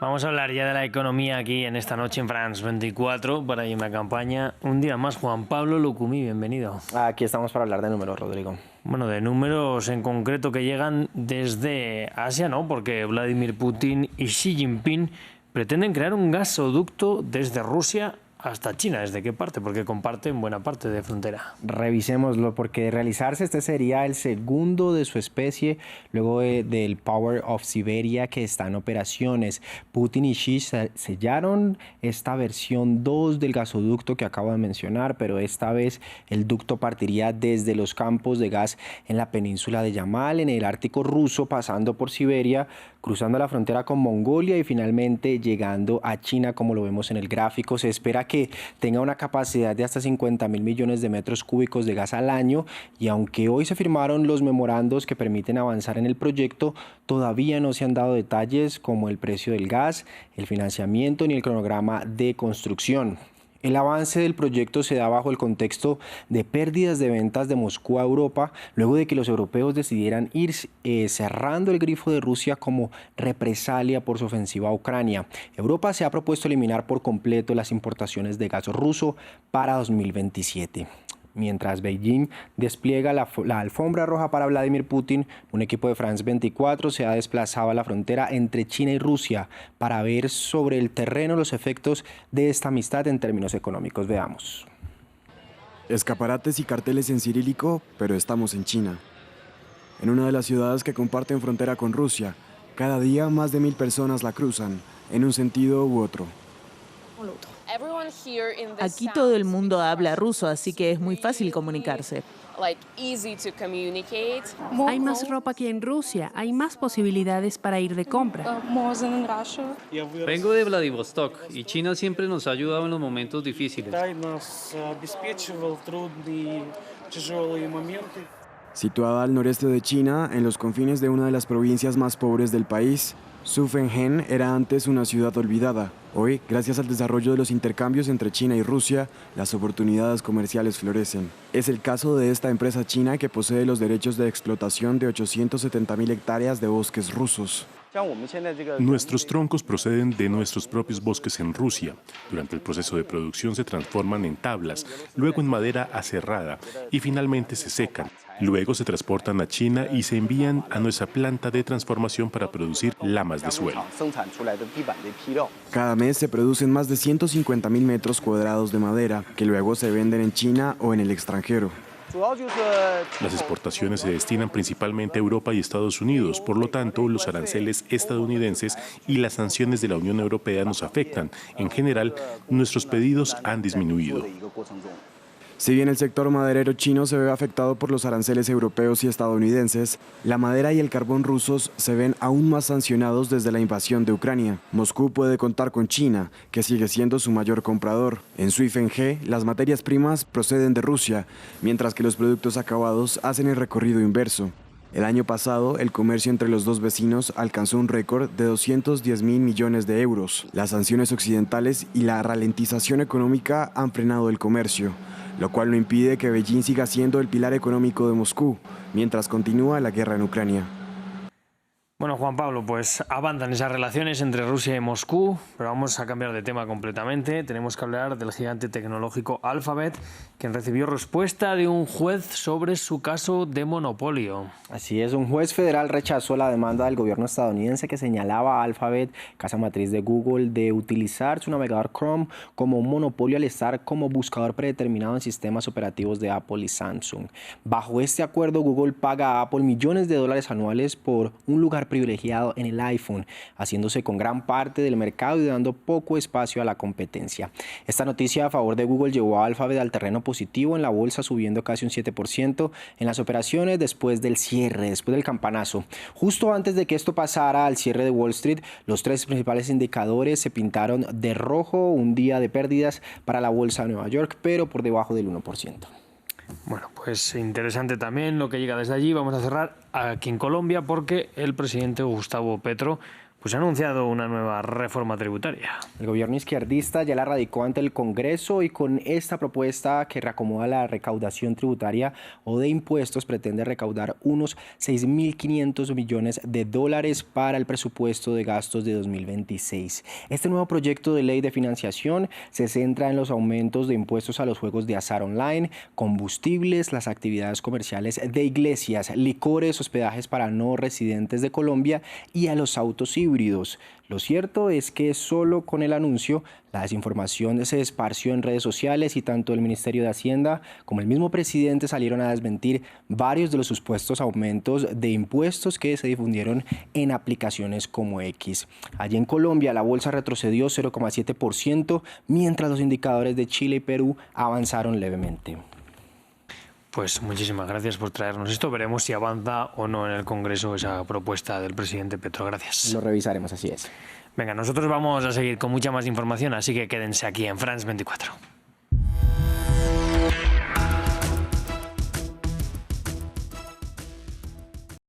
Vamos a hablar ya de la economía aquí en esta noche en France 24. Para ello me acompaña un día más Juan Pablo Lucumí. Bienvenido. Aquí estamos para hablar de números, Rodrigo. Bueno, de números en concreto que llegan desde Asia, ¿no? Porque Vladimir Putin y Xi Jinping pretenden crear un gasoducto desde Rusia hasta China. ¿Desde qué parte? Porque comparten buena parte de frontera. Revisémoslo, porque de realizarse este sería el segundo de su especie luego del Power of Siberia que está en operaciones. Putin y Xi sellaron esta versión 2 del gasoducto que acabo de mencionar, pero esta vez el ducto partiría desde los campos de gas en la península de Yamal, en el Ártico ruso, pasando por Siberia, cruzando la frontera con Mongolia y finalmente llegando a China, como lo vemos en el gráfico. Se espera que tenga una capacidad de hasta 50.000 millones de metros cúbicos de gas al año, y aunque hoy se firmaron los memorandos que permiten avanzar en el proyecto, todavía no se han dado detalles como el precio del gas, el financiamiento ni el cronograma de construcción. El avance del proyecto se da bajo el contexto de pérdidas de ventas de Moscú a Europa, luego de que los europeos decidieran ir cerrando el grifo de Rusia como represalia por su ofensiva a Ucrania. Europa se ha propuesto eliminar por completo las importaciones de gas ruso para 2027. Mientras Beijing despliega la alfombra roja para Vladimir Putin, un equipo de France 24 se ha desplazado a la frontera entre China y Rusia para ver sobre el terreno los efectos de esta amistad en términos económicos. Veamos. Escaparates y carteles en cirílico, pero estamos en China. En una de las ciudades que comparten frontera con Rusia, cada día más de 1.000 personas la cruzan, en un sentido u otro. Aquí todo el mundo habla ruso, así que es muy fácil comunicarse. Hay más ropa que en Rusia, hay más posibilidades para ir de compra. Vengo de Vladivostok y China siempre nos ha ayudado en los momentos difíciles. Situada al noreste de China, en los confines de una de las provincias más pobres del país, Zhufenhen era antes una ciudad olvidada. Hoy, gracias al desarrollo de los intercambios entre China y Rusia, las oportunidades comerciales florecen. Es el caso de esta empresa china que posee los derechos de explotación de 870.000 hectáreas de bosques rusos. Nuestros troncos proceden de nuestros propios bosques en Rusia. Durante el proceso de producción se transforman en tablas, luego en madera aserrada y finalmente se secan. Luego se transportan a China y se envían a nuestra planta de transformación para producir lamas de suelo. Cada mes se producen más de 150.000 metros cuadrados de madera, que luego se venden en China o en el extranjero. Las exportaciones se destinan principalmente a Europa y Estados Unidos, por lo tanto, los aranceles estadounidenses y las sanciones de la Unión Europea nos afectan. En general, nuestros pedidos han disminuido. Si bien el sector maderero chino se ve afectado por los aranceles europeos y estadounidenses, la madera y el carbón rusos se ven aún más sancionados desde la invasión de Ucrania. Moscú puede contar con China, que sigue siendo su mayor comprador. En Zhufenhen, las materias primas proceden de Rusia, mientras que los productos acabados hacen el recorrido inverso. El año pasado, el comercio entre los dos vecinos alcanzó un récord de 210.000 millones de euros. Las sanciones occidentales y la ralentización económica han frenado el comercio, lo cual no impide que Beijing siga siendo el pilar económico de Moscú, mientras continúa la guerra en Ucrania. Bueno, Juan Pablo, pues avanzan esas relaciones entre Rusia y Moscú, pero vamos a cambiar de tema completamente. Tenemos que hablar del gigante tecnológico Alphabet, quien recibió respuesta de un juez sobre su caso de monopolio. Así es, un juez federal rechazó la demanda del gobierno estadounidense que señalaba a Alphabet, casa matriz de Google, de utilizar su navegador Chrome como un monopolio al estar como buscador predeterminado en sistemas operativos de Apple y Samsung. Bajo este acuerdo, Google paga a Apple millones de dólares anuales por un lugar privilegiado en el iPhone, haciéndose con gran parte del mercado y dando poco espacio a la competencia. Esta noticia a favor de Google llevó a Alphabet al terreno positivo en la bolsa, subiendo casi un 7% en las operaciones después del cierre, después del campanazo. Justo antes de que esto pasara al cierre de Wall Street, los tres principales indicadores se pintaron de rojo, un día de pérdidas para la bolsa de Nueva York, pero por debajo del 1%. Bueno, pues interesante también lo que llega desde allí. Vamos a cerrar aquí en Colombia porque el presidente Gustavo Petro pues ha anunciado una nueva reforma tributaria. El gobierno izquierdista ya la radicó ante el Congreso y con esta propuesta que reacomoda la recaudación tributaria o de impuestos pretende recaudar unos 6.500 millones de dólares para el presupuesto de gastos de 2026. Este nuevo proyecto de ley de financiación se centra en los aumentos de impuestos a los juegos de azar online, combustibles, las actividades comerciales de iglesias, licores, hospedajes para no residentes de Colombia y a los autos híbridos. Lo cierto es que solo con el anuncio, la desinformación se esparció en redes sociales y tanto el Ministerio de Hacienda como el mismo presidente salieron a desmentir varios de los supuestos aumentos de impuestos que se difundieron en aplicaciones como X. Allí en Colombia la bolsa retrocedió 0,7%, mientras los indicadores de Chile y Perú avanzaron levemente. Pues muchísimas gracias por traernos esto. Veremos si avanza o no en el Congreso esa propuesta del presidente Petro. Gracias. Lo revisaremos, así es. Venga, nosotros vamos a seguir con mucha más información, así que quédense aquí en France 24.